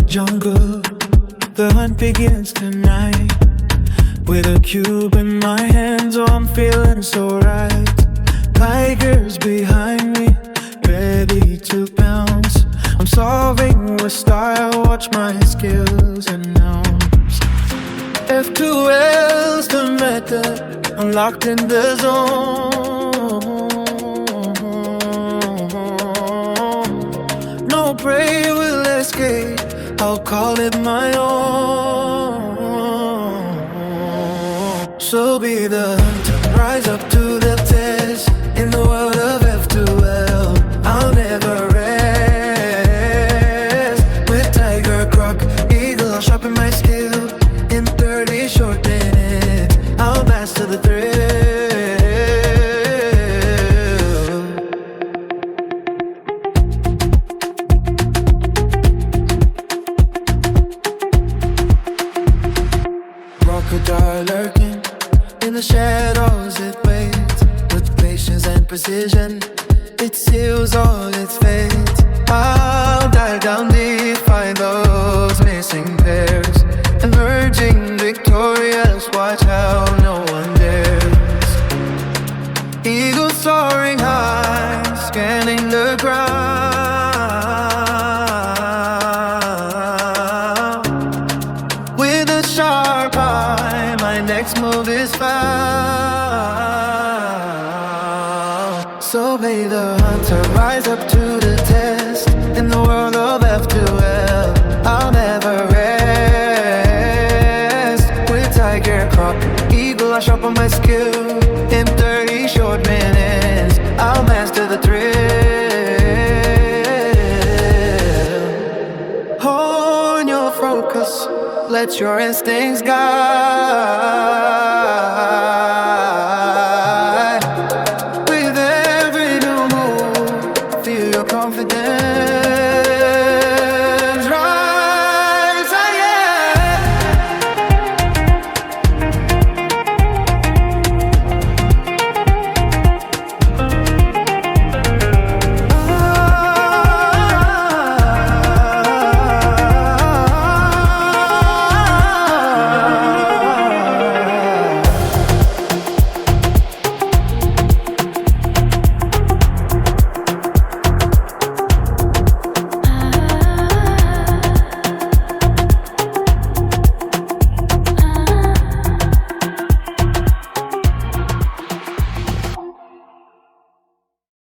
Jungle, the hunt begins tonight. With a cube in my hands, oh I'm feeling so right. Tigers behind me, ready to pounce. I'm solving with style, watch my skills announce. F2L's the method, I'm locked in the zone. No prey will escape, I'll call it my own. So be the hunter, rise up to the test. In the world of F2L, I'll never rest. With tiger, croc, eagle, I'll sharpen my skill. In 30 short minutes, I'll master the thrill. Crocodile lurking in the shadows, it waits with patience and precision. It seals all its fate. I'll dive down deep, find those missing pairs. Emerging victorious, watch how no one dares. Eagle soaring high, scanning the ground. With a sharp eye, my next move is found. So may the hunter rise up to the test. In the world of F2L, I'll never rest. With tiger, croc, eagle, I sharpen my skill. In 30 short minutes, I'll master the thrill. Hone your focus, let your instincts guide.